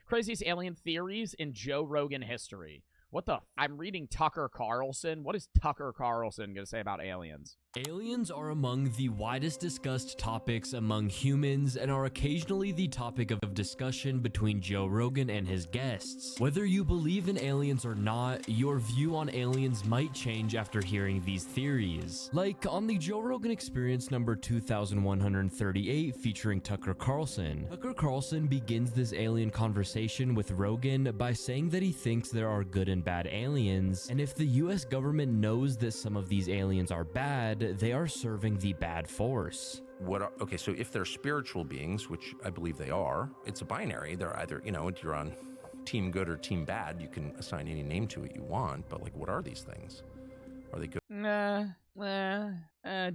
Craziest alien theories in Joe Rogan history. What the? I'm reading Tucker Carlson. What is Tucker Carlson going to say about aliens? Aliens are among the widest discussed topics among humans and are occasionally the topic of discussion between Joe Rogan and his guests. Whether you believe in aliens or not, your view on aliens might change after hearing these theories. Like on the Joe Rogan Experience number 2138 featuring Tucker Carlson. Tucker Carlson begins this alien conversation with Rogan by saying that he thinks there are good and bad aliens, and if the US government knows that some of these aliens are bad, they are serving the bad force. Okay, so if they're spiritual beings, which I believe they are, it's a binary. They're either, you're on team good or team bad. You can assign any name to it you want, but like, what are these things? Are they good?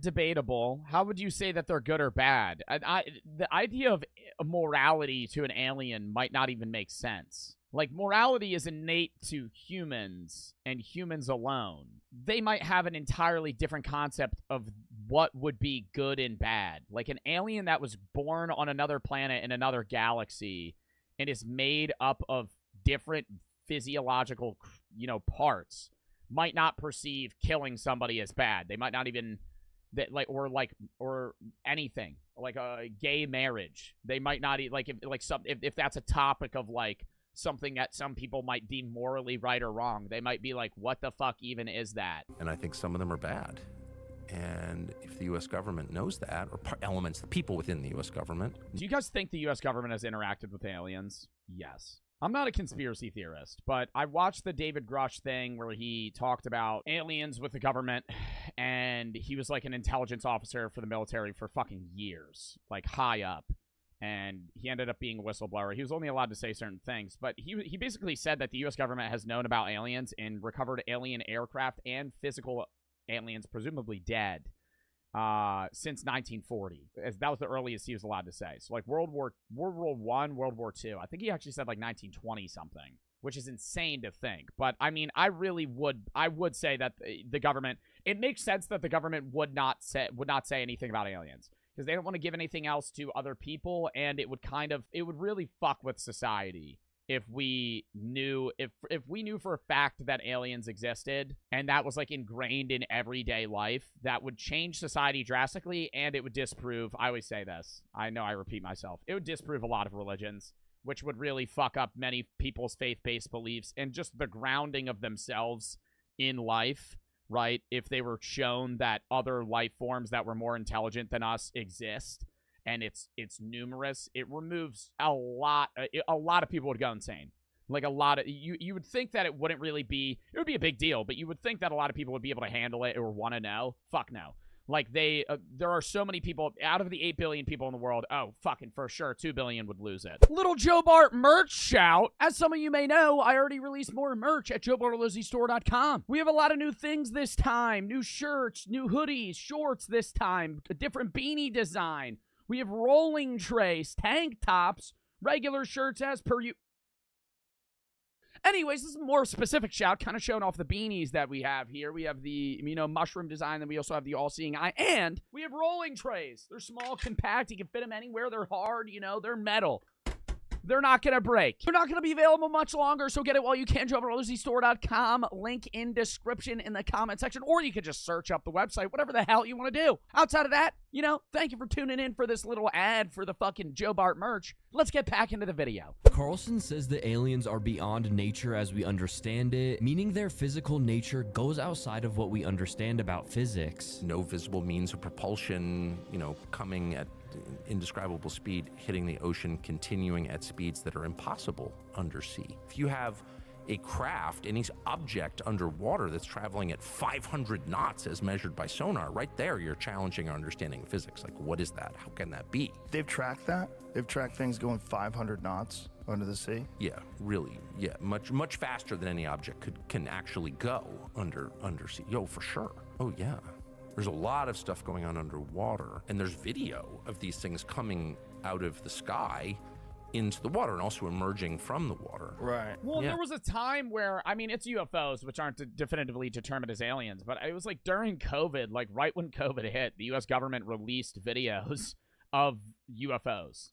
Debatable. How would you say that they're good or bad? The idea of morality to an alien might not even make sense. Like, morality is innate to humans and humans alone. They might have an entirely different concept of what would be good and bad. Like, an alien that was born on another planet in another galaxy and is made up of different physiological, parts might not perceive killing somebody as bad. They might not even... or anything. Like a gay marriage. They might not... If that's a topic of, like... something that some people might deem morally right or wrong. They might be like, what the fuck even is that? And I think some of them are bad. And if the U.S. government knows that, or elements, the people within the U.S. government... Do you guys think the U.S. government has interacted with aliens? Yes. I'm not a conspiracy theorist, but I watched the David Grush thing where he talked about aliens with the government, and he was like an intelligence officer for the military for fucking years, like high up. And he ended up being a whistleblower. He was only allowed to say certain things, but he basically said that the U.S. government has known about aliens and recovered alien aircraft and physical aliens, presumably dead, since 1940. As that was the earliest he was allowed to say. So like World War I, World War II. I think he actually said like 1920 something, which is insane to think. But I mean, I would say that the government. It makes sense that the government would not say anything about aliens. Because they don't want to give anything else to other people, and it would really fuck with society if we knew for a fact that aliens existed, and that was like ingrained in everyday life. That would change society drastically, and it would disprove, I always say this, I know I repeat myself, it would disprove a lot of religions, which would really fuck up many people's faith-based beliefs and just the grounding of themselves in life. Right? If they were shown that other life forms that were more intelligent than us exist, and it's numerous, it removes a lot of people would go insane. Like a lot of you would think that it would be a big deal, but you would think that a lot of people would be able to handle it or want to know. Fuck no. Like there are so many people out of the 8 billion people in the world. Oh, fucking for sure, 2 billion would lose it. Little Joe Bart merch shout. As some of you may know, I already released more merch at JoeBartoloCstore.com. We have a lot of new things this time. New shirts, new hoodies, shorts this time, a different beanie design. We have rolling trays, tank tops, regular shirts as per you. Anyways, this is a more specific shout, kind of showing off the beanies that we have here. We have the, mushroom design, then we also have the all-seeing eye, and we have rolling trays. They're small, compact, you can fit them anywhere. They're hard, they're metal. They're not going to break. They're not going to be available much longer, so get it while you can. JoeBartoloCstore.com. Link in description in the comment section, or you could just search up the website, whatever the hell you want to do. Outside of that, thank you for tuning in for this little ad for the fucking Joe Bart merch. Let's get back into the video. Carlson says the aliens are beyond nature as we understand it, meaning their physical nature goes outside of what we understand about physics. No visible means of propulsion, coming at indescribable speed, hitting the ocean, continuing at speeds that are impossible undersea. If you have a craft, any object underwater that's traveling at 500 knots as measured by sonar, right there you're challenging our understanding of physics. Like, what is that? How can that be? They've tracked that? They've tracked things going 500 knots under the sea? Yeah, really. Yeah, much faster than any object can actually go undersea. Yo, for sure. Oh, yeah. There's a lot of stuff going on underwater, and there's video of these things coming out of the sky into the water and also emerging from the water. Right. Well, there was a time where, it's UFOs, which aren't definitively determined as aliens, but it was like during COVID, like right when COVID hit, the U.S. government released videos of UFOs.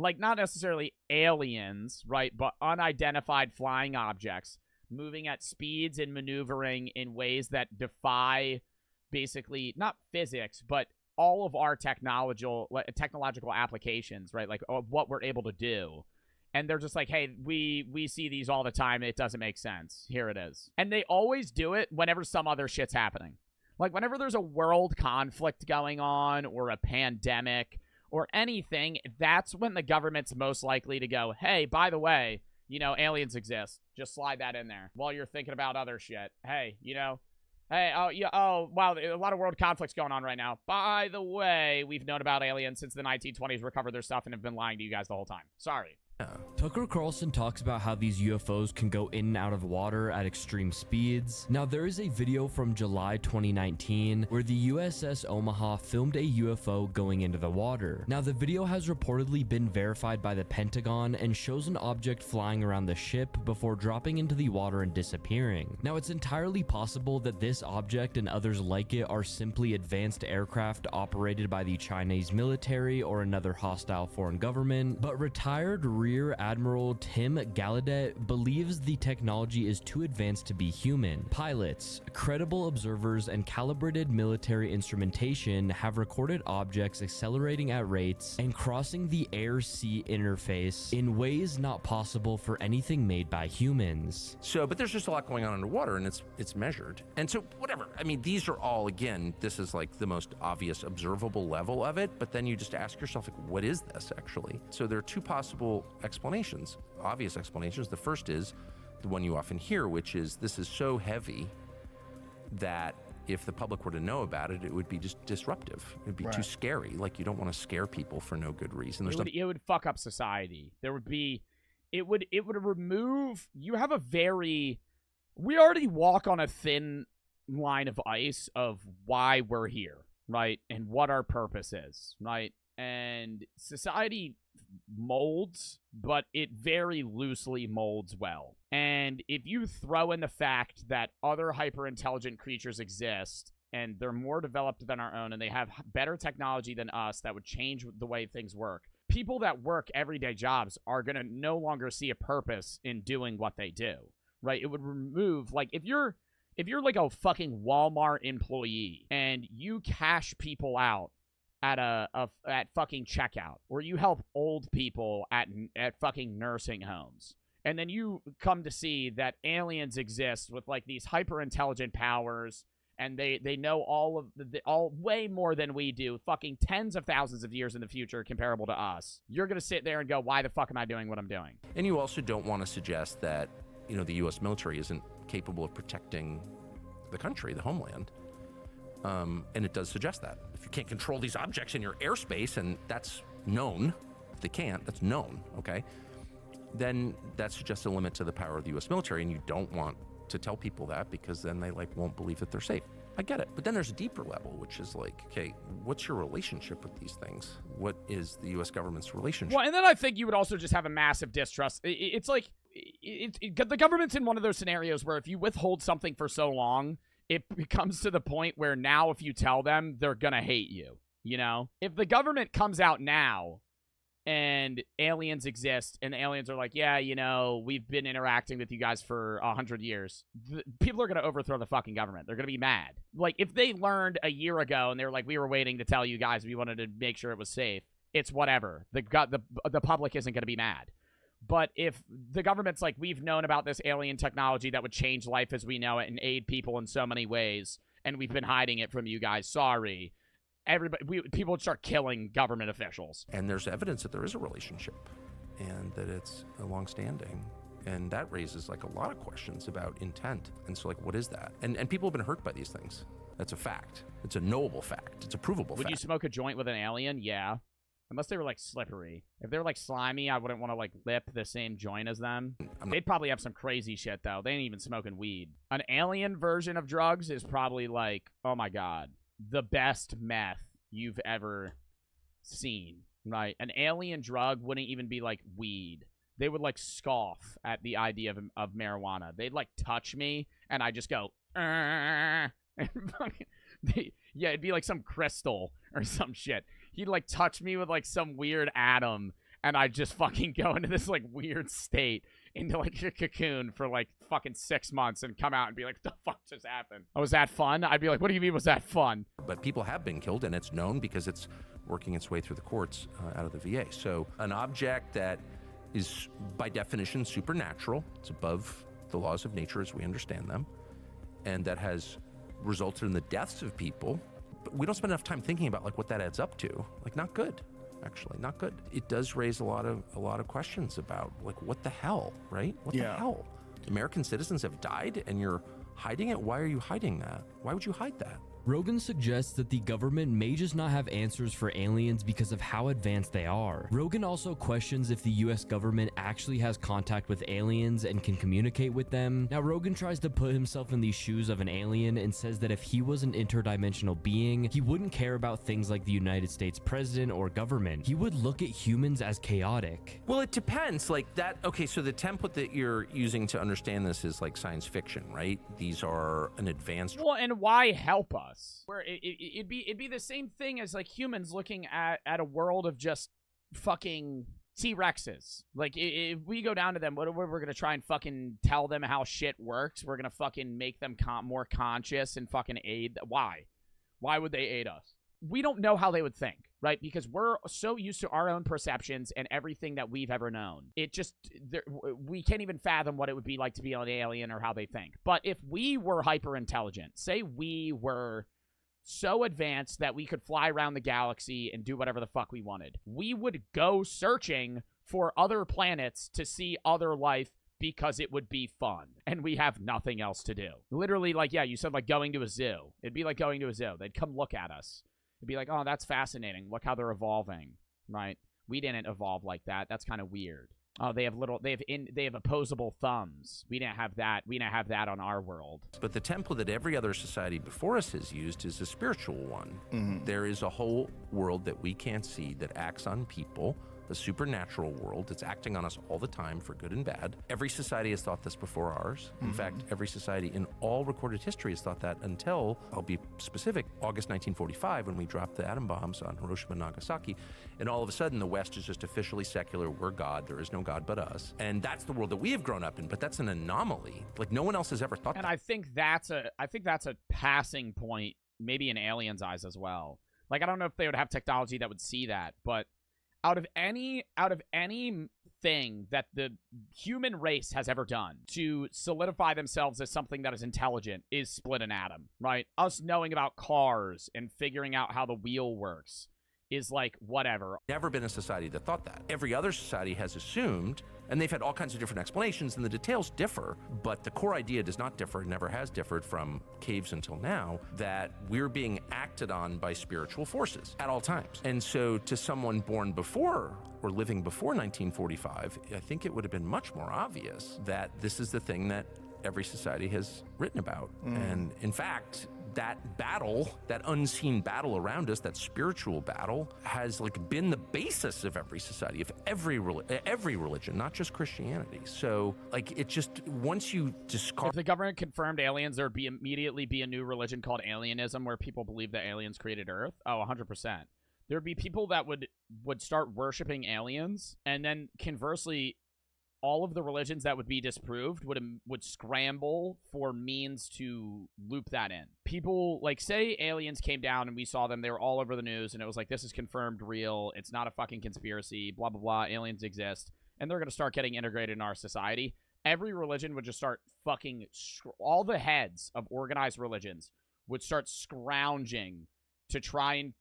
like not necessarily aliens, right, but unidentified flying objects moving at speeds and maneuvering in ways that defy basically not physics, but all of our technological applications, right? Like what we're able to do. And they're just like, hey, we see these all the time. It doesn't make sense. Here it is. And they always do it whenever some other shit's happening. Like whenever there's a world conflict going on or a pandemic or anything, that's when the government's most likely to go, hey, by the way, you know, aliens exist. Just slide that in there while you're thinking about other shit. Hey, you know, hey, oh, yeah, oh, wow, a lot of world conflicts going on right now. By the way, we've known about aliens since the 1920s, recovered their stuff, and have been lying to you guys the whole time. Sorry. Tucker Carlson talks about how these UFOs can go in and out of water at extreme speeds. Now, there is a video from July 2019 where the USS Omaha filmed a UFO going into the water. Now, the video has reportedly been verified by the Pentagon and shows an object flying around the ship before dropping into the water and disappearing. Now, it's entirely possible that this object and others like it are simply advanced aircraft operated by the Chinese military or another hostile foreign government, but retired Rear Admiral Tim Gallaudet believes the technology is too advanced to be human. Pilots, credible observers, and calibrated military instrumentation have recorded objects accelerating at rates and crossing the air-sea interface in ways not possible for anything made by humans. So, but there's just a lot going on underwater, and it's measured. And so, whatever. I mean, these are all, again, this is like the most obvious observable level of it, but then you just ask yourself, like, what is this actually? So there are two possible explanations, obvious explanations. The first is the one you often hear, which is this is so heavy that if the public were to know about it, it would be just disruptive. It would be too scary. Like, you don't want to scare people for no good reason. It would fuck up society. There would be, it would remove, you have a very, we already walk on a thin line of ice of why we're here, right? And what our purpose is, right? And society molds, but it very loosely molds well. And if you throw in the fact that other hyper-intelligent creatures exist, and they're more developed than our own, and they have better technology than us that would change the way things work, people that work everyday jobs are going to no longer see a purpose in doing what they do, right? It would remove, like, if you're like a fucking Walmart employee and you cash people out at fucking checkout, or you help old people at fucking nursing homes, and then you come to see that aliens exist with like these hyper intelligent powers, and they know all way more than we do, fucking tens of thousands of years in the future comparable to us. You're gonna sit there and go, why the fuck am I doing what I'm doing? And you also don't want to suggest that, you know, the U.S. military isn't capable of protecting the country, the homeland. And it does suggest that. If you can't control these objects in your airspace, and that's known, if they can't, that's known, okay? Then that suggests a limit to the power of the U.S. military, and you don't want to tell people that because then they, like, won't believe that they're safe. I get it. But then there's a deeper level, which is like, okay, what's your relationship with these things? What is the U.S. government's relationship? Well, and then I think you would also just have a massive distrust. It's like, the government's in one of those scenarios where if you withhold something for so long, it becomes to the point where now if you tell them, they're going to hate you, you know? If the government comes out now and aliens exist and the aliens are like, yeah, you know, we've been interacting with you guys for 100 years, people are going to overthrow the fucking government. They're going to be mad. Like, if they learned a year ago and they were like, we were waiting to tell you guys, we wanted to make sure it was safe, it's whatever. The public isn't going to be mad. But if the government's like, we've known about this alien technology that would change life as we know it and aid people in so many ways, and we've been hiding it from you guys, sorry, people would start killing government officials. And there's evidence that there is a relationship and that it's a long-standing. And that raises, like, a lot of questions about intent. And so, like, what is that? And people have been hurt by these things. That's a fact. It's a knowable fact. It's a provable fact. Would you smoke a joint with an alien? Yeah. Unless they were, like, slippery. If they were, like, slimy, I wouldn't want to, like, lip the same joint as them. They'd probably have some crazy shit, though. They ain't even smoking weed. An alien version of drugs is probably, like, oh, my God, the best meth you've ever seen, right? An alien drug wouldn't even be, like, weed. They would, like, scoff at the idea of marijuana. They'd, like, touch me, and I just go, and yeah, it'd be like some crystal or some shit. He'd, like, touch me with, like, some weird atom, and I'd just fucking go into this like weird state, into like a cocoon for like fucking 6 months and come out and be like, what the fuck just happened? Oh, was that fun? I'd be like, what do you mean was that fun? But people have been killed, and it's known because it's working its way through the courts out of the VA. So an object that is by definition supernatural, it's above the laws of nature as we understand them, and that has resulted in the deaths of people, but we don't spend enough time thinking about like what that adds up to. Like, not good. Actually, not good. It does raise a lot of questions about like what the hell, right? What the hell? American citizens have died and you're hiding it? Why are you hiding that? Why would you hide that? Rogan suggests that the government may just not have answers for aliens because of how advanced they are. Rogan also questions if the US government actually has contact with aliens and can communicate with them. Now, Rogan tries to put himself in the shoes of an alien and says that if he was an interdimensional being, he wouldn't care about things like the United States president or government. He would look at humans as chaotic. Well, it depends. Like that, okay, so the template that you're using to understand this is like science fiction, right? These are an advanced... Well, and why help us? Where it'd be the same thing as like humans looking at a world of just fucking T-Rexes. Like if we go down to them, we're gonna try and fucking tell them how shit works. We're gonna fucking make them more conscious and fucking aid. Why would they aid us? We don't know how they would think, right? Because we're so used to our own perceptions and everything that we've ever known. It just, we can't even fathom what it would be like to be an alien or how they think. But if we were hyper intelligent, say we were so advanced that we could fly around the galaxy and do whatever the fuck we wanted, we would go searching for other planets to see other life because it would be fun. And we have nothing else to do. Literally, like, yeah, you said like going to a zoo. It'd be like going to a zoo. They'd come look at us. It'd be like, oh, that's fascinating. Look how they're evolving, right? We didn't evolve like that. That's kind of weird. Oh, they have opposable thumbs. We didn't have that. We didn't have that on our world. But the template that every other society before us has used is a spiritual one. Mm-hmm. There is a whole world that we can't see that acts on people, a supernatural world that's acting on us all the time for good and bad. Every society has thought this before ours. In fact, every society in all recorded history has thought that until, I'll be specific, August 1945, when we dropped the atom bombs on Hiroshima and Nagasaki. And all of a sudden, the West is just officially secular. We're God. There is no God but us. And that's the world that we have grown up in, but that's an anomaly. Like, no one else has ever thought that. And I think that's a passing point, maybe in aliens' eyes as well. Like, I don't know if they would have technology that would see that, but out of any thing that the human race has ever done to solidify themselves as something that is intelligent is split an atom, right? Us knowing about cars and figuring out how the wheel works is like, whatever. Never been a society that thought that. Every other society has assumed, and they've had all kinds of different explanations, and the details differ, but the core idea does not differ, never has differed from caves until now, that we're being acted on by spiritual forces at all times. And so to someone born before or living before 1945, I think it would have been much more obvious that this is the thing that every society has written about. And in fact, that battle, that unseen battle around us, that spiritual battle, has like been the basis of every society, of every religion, not just Christianity. So like it just, once you discard... If the government confirmed aliens, there would immediately be a new religion called alienism where people believe that aliens created Earth. Oh, 100%. There would be people that would start worshiping aliens, and then conversely, all of the religions that would be disproved would scramble for means to loop that in. People, like, say aliens came down and we saw them, they were all over the news, and it was like, this is confirmed real, it's not a fucking conspiracy, blah, blah, blah, aliens exist, and they're going to start getting integrated in our society. Every religion would just start fucking... all the heads of organized religions would start scrounging to try and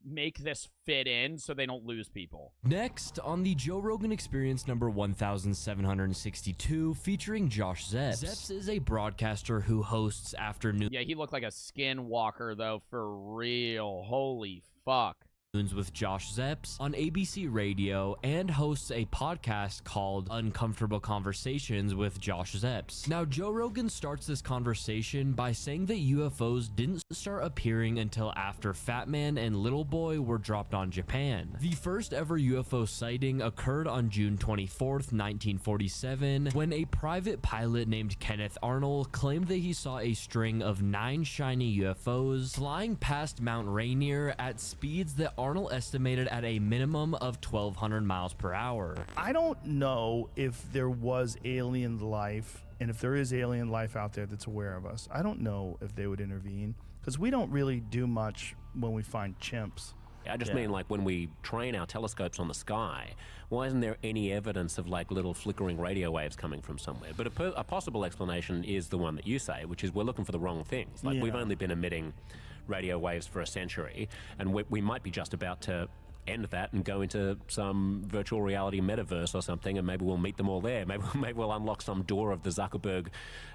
make this fit in so they don't lose people. Next, on the Joe Rogan Experience number 1762, featuring Josh Zepps. Zepps is a broadcaster who hosts afternoon... Yeah, he looked like a skinwalker, though, for real. Holy fuck. With Josh Zepps on ABC Radio and hosts a podcast called Uncomfortable Conversations with Josh Zepps. Now, Joe Rogan starts this conversation by saying that UFOs didn't start appearing until after Fat Man and Little Boy were dropped on Japan. The first ever UFO sighting occurred on June 24th, 1947, when a private pilot named Kenneth Arnold claimed that he saw a string of 9 shiny UFOs flying past Mount Rainier at speeds that Arnold estimated at a minimum of 1,200 miles per hour. I don't know if there was alien life, and if there is alien life out there that's aware of us. I don't know if they would intervene, because we don't really do much when we find chimps. I just mean, like, when we train our telescopes on the sky, why isn't there any evidence of, like, little flickering radio waves coming from somewhere? But a possible explanation is the one that you say, which is we're looking for the wrong things. Like, we've only been emitting radio waves for a century, and we might be just about to end that and go into some virtual reality metaverse or something, and maybe we'll meet them all there. Maybe we'll unlock some door of the Zuckerberg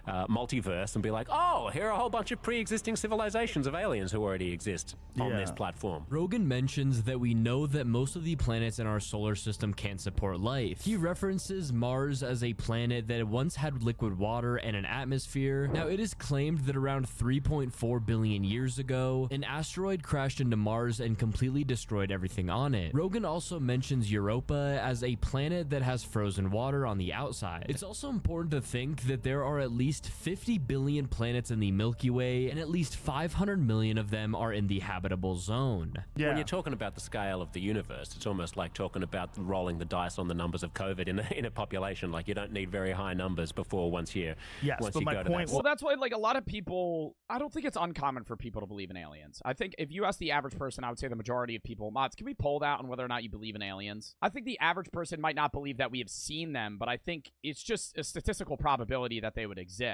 multiverse and be like, oh, here are a whole bunch of pre-existing civilizations of aliens who already exist on this platform. Rogan mentions that we know that most of the planets in our solar system can support life. He references Mars as a planet that once had liquid water and an atmosphere. Now, it is claimed that around 3.4 billion years ago, an asteroid crashed into Mars and completely destroyed everything on it. Rogan also mentions Europa as a planet that has frozen water on the outside. It's also important to think that there are at least 50 billion planets in the Milky Way, and at least 500 million of them are in the habitable zone. When you're talking about the scale of the universe, it's almost like talking about rolling the dice on the numbers of COVID in a population. Like, you don't need very high numbers before once you but my go to point that. Well, that's why, like, a lot of people, I don't think it's uncommon for people to believe in aliens. I think if you ask the average person, I would say the majority of people, mods, can we poll that on whether or not you believe in aliens? I think the average person might not believe that we have seen them, but I think it's just a statistical probability that they would exist.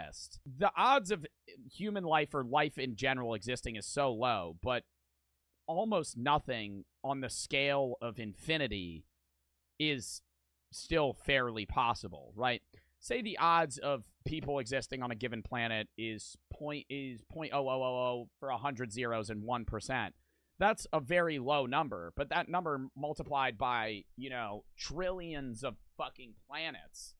The odds of human life or life in general existing is so low, but almost nothing on the scale of infinity is still fairly possible, right? Say the odds of people existing on a given planet is 0.0000 for 100 zeros and 1%. That's a very low number, but that number multiplied by, you know, trillions of fucking planets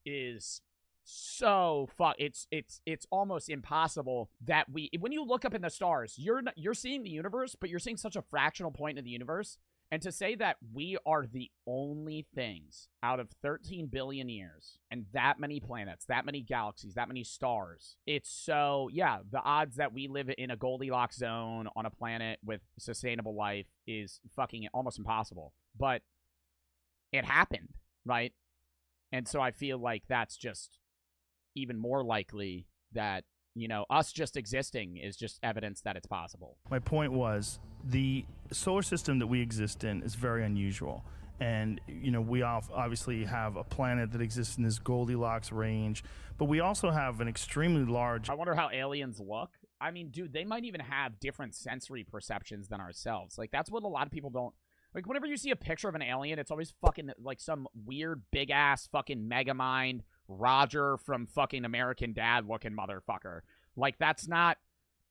is so it's almost impossible that when you look up in the stars, you're seeing the universe, but you're seeing such a fractional point in the universe. And to say that we are the only things out of 13 billion years and that many planets, that many galaxies, that many stars, it's so, yeah, the odds that we live in a Goldilocks zone on a planet with sustainable life is fucking almost impossible. But it happened, right? And so I feel like that's just even more likely that, you know, us just existing is just evidence that it's possible. My point was, the solar system that we exist in is very unusual. And, you know, we obviously have a planet that exists in this Goldilocks range, but we also have an extremely large... I wonder how aliens look. I mean, dude, they might even have different sensory perceptions than ourselves. Like, that's what a lot of people don't... Like, whenever you see a picture of an alien, it's always fucking, like, some weird, big-ass fucking Megamind Roger from fucking American Dad looking motherfucker. Like, that's not...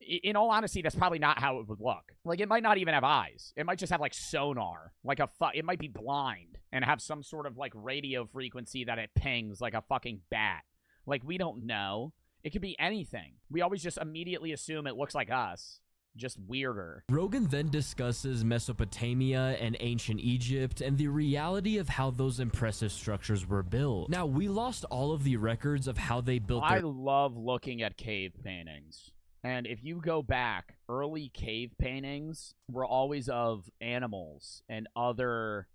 In all honesty, that's probably not how it would look. Like, it might not even have eyes. It might just have, like, sonar. Like, it might be blind and have some sort of, like, radio frequency that it pings like a fucking bat. Like, we don't know. It could be anything. We always just immediately assume it looks like us. Just weirder. Rogan then discusses Mesopotamia and ancient Egypt and the reality of how those impressive structures were built. Now, we lost all of the records of how they built I love looking at cave paintings. And if you go back, early cave paintings were always of animals and other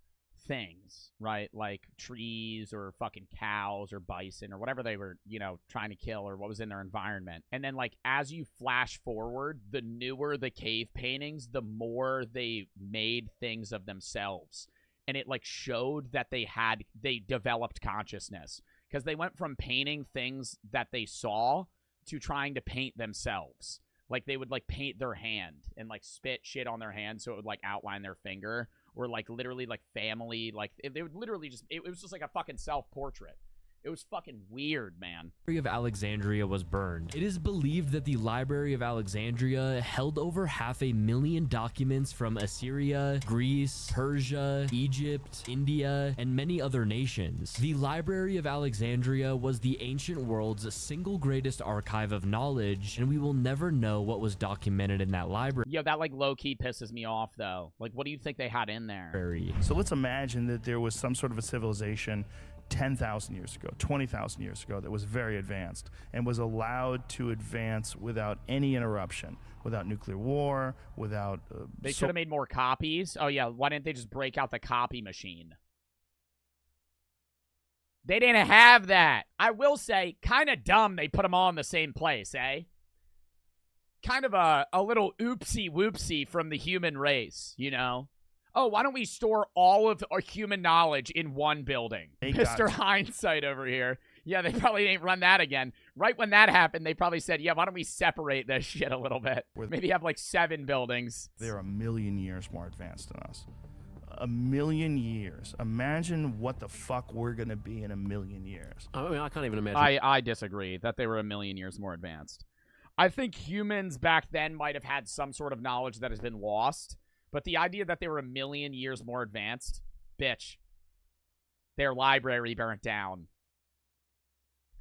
things, right? Like trees or fucking cows or bison or whatever they were, you know, trying to kill or what was in their environment. And then, like, as you flash forward, the newer the cave paintings, the more they made things of themselves. And it, like, showed that they developed consciousness. Because they went from painting things that they saw to trying to paint themselves. Like, they would, like, paint their hand and, like, spit shit on their hand so it would, like, outline their finger. Or, like, literally, like, family. Like, they would literally just... It was just, like, a fucking self-portrait. It was fucking weird, man. Library of Alexandria was burned. It is believed that the Library of Alexandria held over 500,000 documents from Assyria, Greece, Persia, Egypt, India, and many other nations. The Library of Alexandria was the ancient world's single greatest archive of knowledge, and we will never know what was documented in that library. Yo, that, like, low-key pisses me off, though. Like, what do you think they had in there? So let's imagine that there was some sort of a civilization 10,000 years ago, 20,000 years ago that was very advanced and was allowed to advance without any interruption, without nuclear war, without... They should have made more copies. Oh, yeah. Why didn't they just break out the copy machine? They didn't have that. I will say, kind of dumb they put them all in the same place, eh? Kind of a little oopsie-whoopsie from the human race, you know? Oh, why don't we store all of our human knowledge in one building? Mr. Hindsight over here. Yeah, they probably ain't run that again. Right when that happened, they probably said, yeah, why don't we separate this shit a little bit? Maybe have like 7 buildings. They're a million years more advanced than us. A million years. Imagine what the fuck we're going to be in a million years. I mean, I can't even imagine. I disagree that they were a million years more advanced. I think humans back then might have had some sort of knowledge that has been lost. But the idea that they were a million years more advanced, bitch, their library burnt down.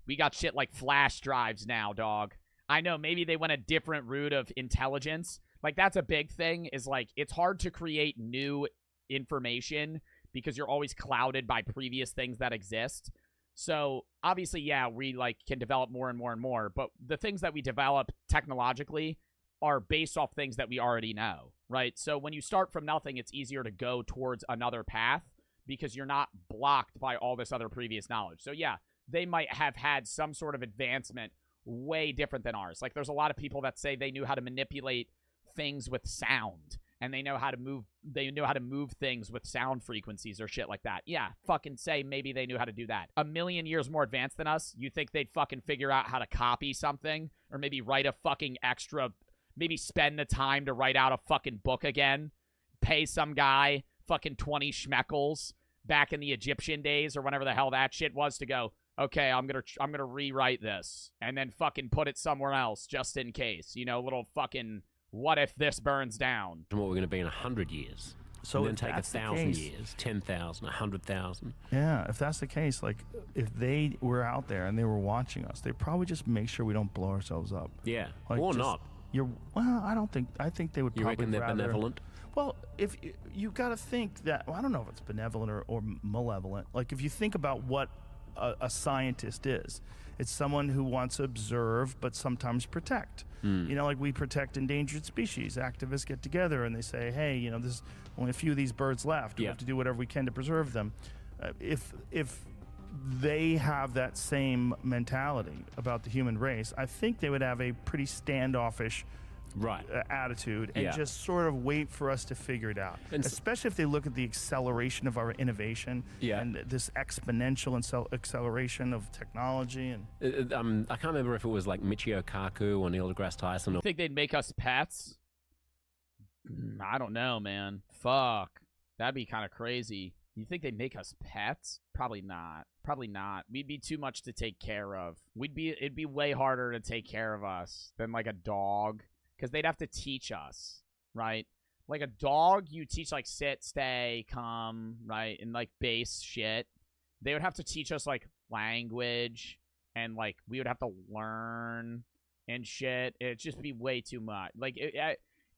We got shit like flash drives now, dog. I know, maybe they went a different route of intelligence. Like, that's a big thing, is like, it's hard to create new information because you're always clouded by previous things that exist. So, obviously, yeah, we, like, can develop more and more and more. But the things that we develop technologically are based off things that we already know, right? So when you start from nothing, it's easier to go towards another path because you're not blocked by all this other previous knowledge. So yeah, they might have had some sort of advancement way different than ours. Like, there's a lot of people that say they knew how to manipulate things with sound, and they know how to move things with sound frequencies or shit like that. Yeah, fucking say maybe they knew how to do that. A million years more advanced than us, you think they'd fucking figure out how to copy something or maybe write a fucking extra... Maybe spend the time to write out a fucking book again. Pay some guy fucking 20 schmeckles back in the Egyptian days or whenever the hell that shit was to go, okay, I'm gonna rewrite this and then fucking put it somewhere else just in case. You know, little fucking what if this burns down? What we're going to be in 100 years. So and then take 1,000 years, 10,000, 100,000. Yeah, if that's the case, like, if they were out there and they were watching us, they'd probably just make sure we don't blow ourselves up. Yeah, like, or not. I think they would you probably reckon they're benevolent? Well, if you got to think that, well, I don't know if it's benevolent or malevolent. Like, if you think about what a scientist is, it's someone who wants to observe but sometimes protect. You know, like we protect endangered species. Activists get together and they say, hey, you know, there's only a few of these birds left. We have to do whatever we can to preserve them. If they have that same mentality about the human race, I think they would have a pretty standoffish attitude and just sort of wait for us to figure it out. And especially if they look at the acceleration of our innovation and this exponential acceleration of technology. And I can't remember if it was like Michio Kaku or Neil deGrasse Tyson. You think they'd make us pets? I don't know, man. Fuck. That'd be kind of crazy. You think they'd make us pets? Probably not. Probably not. We'd be too much to take care of. It'd be way harder to take care of us than like a dog. Because they'd have to teach us, right? Like a dog, you teach like sit, stay, come, right? And like base shit. They would have to teach us like language. And like we would have to learn and shit. It'd just be way too much. Like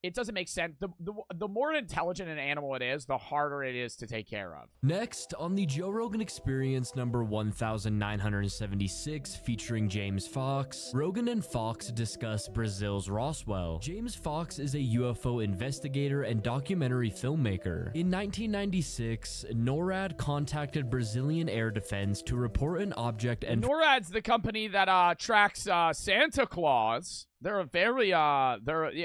it doesn't make sense. The more intelligent an animal it is, the harder it is to take care of. Next, on the Joe Rogan Experience number 1976, featuring James Fox, Rogan and Fox discuss Brazil's Roswell. James Fox is a UFO investigator and documentary filmmaker. In 1996, NORAD contacted Brazilian Air Defense to report an object and... NORAD's the company that tracks Santa Claus. They're a very, yeah,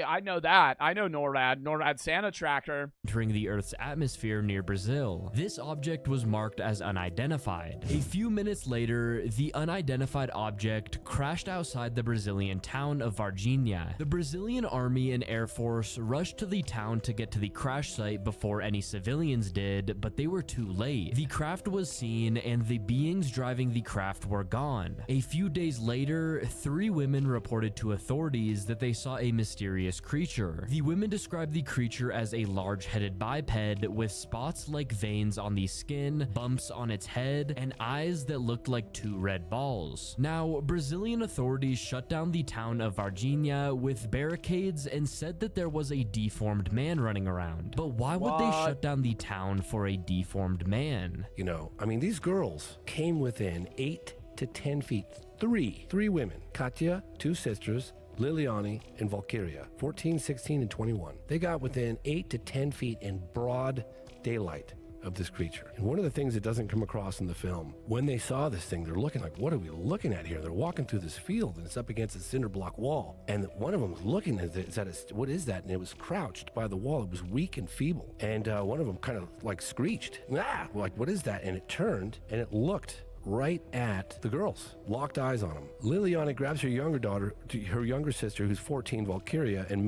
I know that. I know NORAD Santa Tracker. Entering the Earth's atmosphere near Brazil. This object was marked as unidentified. A few minutes later, the unidentified object crashed outside the Brazilian town of Varginha. The Brazilian Army and Air Force rushed to the town to get to the crash site before any civilians did, but they were too late. The craft was seen, and the beings driving the craft were gone. A few days later, 3 women reported to authorities authorities that they saw a mysterious creature. The women described the creature as a large-headed biped with spots like veins on the skin, bumps on its head, and eyes that looked like 2 red balls. Now, Brazilian authorities shut down the town of Varginha with barricades and said that there was a deformed man running around. But why would they shut down the town for a deformed man? You know, I mean, these girls came within 8 to 10 feet. Three women, Katya, 2 sisters, Liliani and Valkyria, 14, 16, and 21. They got within 8 to 10 feet in broad daylight of this creature. And one of the things that doesn't come across in the film, when they saw this thing, they're looking like, what are we looking at here? They're walking through this field and it's up against a cinder block wall. And one of them was looking at it, what is that? And it was crouched by the wall. It was weak and feeble. And one of them kind of like screeched, ah, like, what is that? And it turned and it looked right at the girls, locked eyes on them. Liliana grabs her younger sister, who's 14, Valkyria, and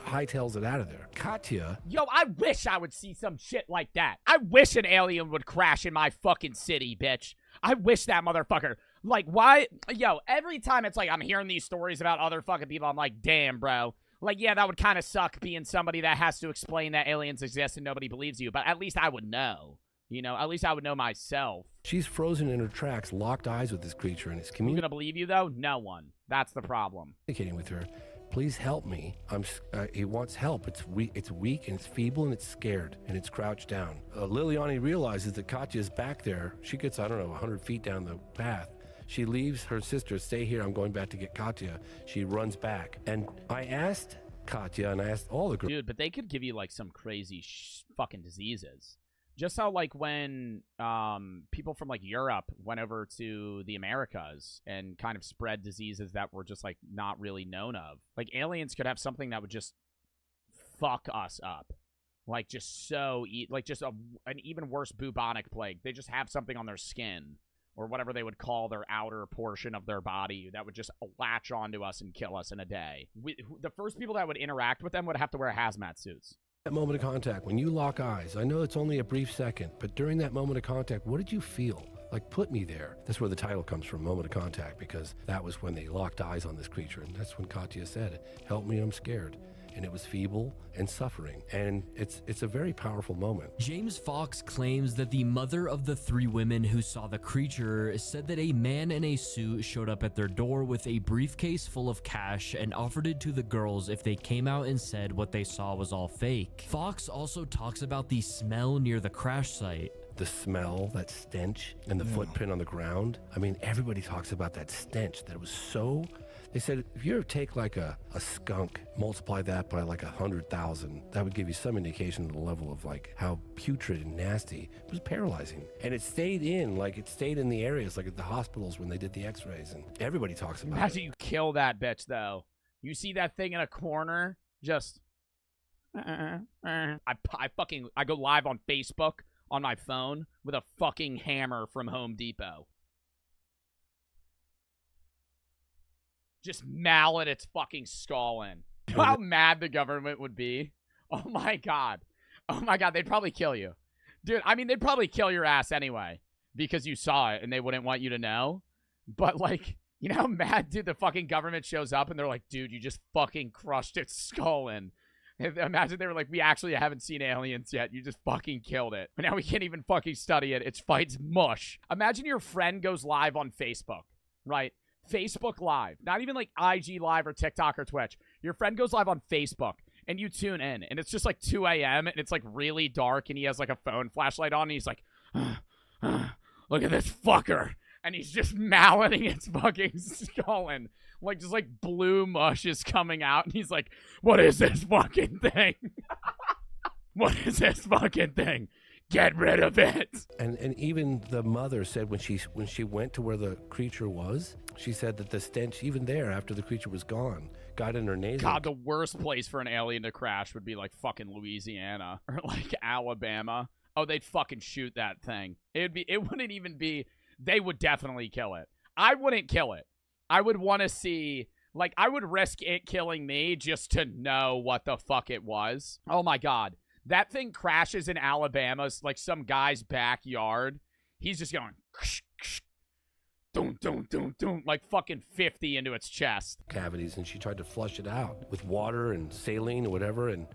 hightails it out of there. Katya. Yo, I wish I would see some shit like that. I wish an alien would crash in my fucking city, bitch. I wish that motherfucker. Like, why? Yo, every time it's like I'm hearing these stories about other fucking people, I'm like, damn, bro. Like, yeah, that would kind of suck being somebody that has to explain that aliens exist and nobody believes you. But at least I would know. You know, at least I would know myself. She's frozen in her tracks, locked eyes with this creature, and it's Who's gonna believe you, though? No one. That's the problem. Communicating with her. Please help me. He wants help. It's weak and it's feeble and it's scared and it's crouched down. Liliani realizes that Katya is back there. She gets, I don't know, 100 feet down the path. She leaves her sister, stay here, I'm going back to get Katya. She runs back. And I asked Katya and I asked all the girls. Dude, but they could give you, like, some crazy fucking diseases. Just how, like, when people from, like, Europe went over to the Americas and kind of spread diseases that were just, like, not really known of. Like, aliens could have something that would just fuck us up. Like, just just an even worse bubonic plague. They just have something on their skin or whatever they would call their outer portion of their body that would just latch onto us and kill us in a day. The first people that would interact with them would have to wear hazmat suits. That moment of contact, when you lock eyes, I know it's only a brief second, but during that moment of contact, what did you feel? Like, put me there. That's where the title comes from, Moment of Contact, because that was when they locked eyes on this creature. And that's when Katya said, help me, I'm scared. And it was feeble and suffering. And it's a very powerful moment. James Fox claims that the mother of the 3 women who saw the creature said that a man in a suit showed up at their door with a briefcase full of cash and offered it to the girls if they came out and said what they saw was all fake. Fox also talks about the smell near the crash site. The smell, that stench, and the footprint on the ground. I mean, everybody talks about that stench, that it was so... They said, if you ever take like a skunk, multiply that by like 100,000, that would give you some indication of the level of like how putrid and nasty. It was paralyzing. And it stayed in the areas, like at the hospitals when they did the x-rays, and everybody talks about it. Imagine you kill that bitch, though. You see that thing in a corner, just... I go live on Facebook on my phone with a fucking hammer from Home Depot. Just mallet its fucking skull in. You know how mad the government would be? Oh my god. Oh my god, they'd probably kill you. Dude, I mean, they'd probably kill your ass anyway. Because you saw it and they wouldn't want you to know. But like, you know how mad, dude, the fucking government shows up and they're like, dude, you just fucking crushed its skull in. Imagine they were like, we actually haven't seen aliens yet. You just fucking killed it. But now we can't even fucking study it. Its fight's mush. Imagine your friend goes live on Facebook, right? Facebook Live. Not even like IG Live or TikTok or Twitch. Your friend goes live on Facebook and you tune in and it's just like 2 a.m. and it's like really dark and he has like a phone flashlight on and he's like, look at this fucker. And he's just malleting its fucking skull and like just like blue mush is coming out and he's like, what is this fucking thing? What is this fucking thing? Get rid of it. And even the mother said when she went to where the creature was, she said that the stench, even there after the creature was gone, got in her nasal. God, the worst place for an alien to crash would be like fucking Louisiana or like Alabama. Oh, they'd fucking shoot that thing. It wouldn't even be, they would definitely kill it. I wouldn't kill it. I would want to see, like, I would risk it killing me just to know what the fuck it was. Oh my God. That thing crashes in Alabama's, like, some guy's backyard. He's just going, like fucking 50 into its chest. Cavities, and she tried to flush it out with water and saline or whatever, and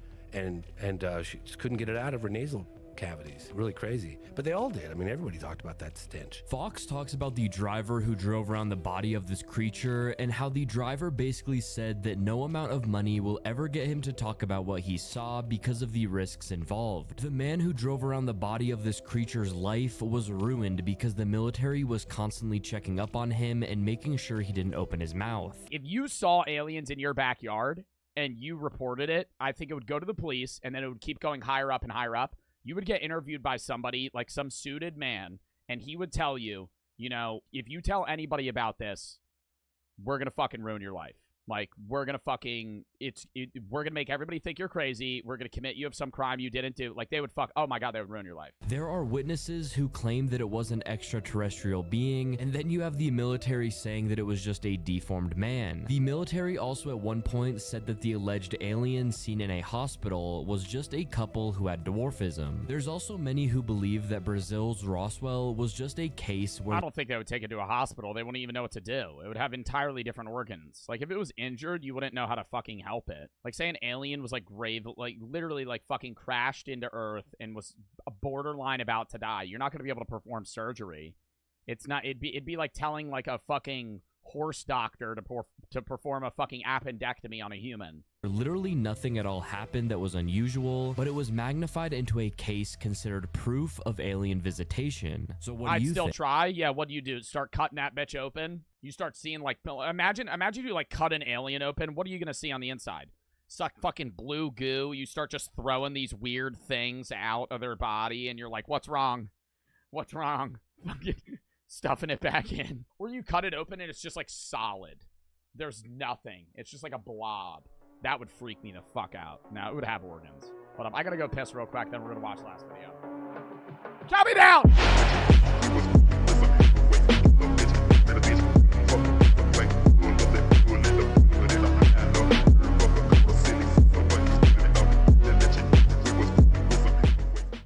she just couldn't get it out of her nasal cavities. Really crazy. But they all did. I mean, everybody talked about that stench. Fox talks about the driver who drove around the body of this creature and how the driver basically said that no amount of money will ever get him to talk about what he saw because of the risks involved. The man who drove around the body of this creature's life was ruined because the military was constantly checking up on him and making sure he didn't open his mouth. If you saw aliens in your backyard and you reported it, I think it would go to the police, and then it would keep going higher up and higher up. You would get interviewed by somebody, like some suited man, and he would tell you, you know, if you tell anybody about this, we're going to fucking ruin your life. Like, we're going to fucking, we're going to make everybody think you're crazy. We're going to commit you of some crime you didn't do. Like, they would oh my God, they would ruin your life. There are witnesses who claim that it was an extraterrestrial being, and then you have the military saying that it was just a deformed man. The military also at one point said that the alleged alien seen in a hospital was just a couple who had dwarfism. There's also many who believe that Brazil's Roswell was just a case where— I don't think they would take it to a hospital. They wouldn't even know what to do. It would have entirely different organs. Like, if it was injured, you wouldn't know how to fucking help it. Like, say an alien was like literally like fucking crashed into Earth and was a borderline about to die. You're not going to be able to perform surgery. It's not, it'd be like telling like a fucking horse doctor to perform a fucking appendectomy on a human. literally nothing at all happened that was unusual, but it was magnified into a case considered proof of alien visitation. So what do you I'd still think? try. Yeah, what do you do? Start cutting that bitch open? You start seeing, like, imagine you, like, cut an alien open. What are you going to see on the inside? Suck fucking blue goo. You start just throwing these weird things out of their body, and you're like, what's wrong? What's wrong? Fucking stuffing it back in. Or you cut it open, and it's just, like, solid. There's nothing. It's just like a blob. That would freak me the fuck out. Now, it would have organs. But I gotta go piss real quick, then we're gonna watch the last video. Count me down!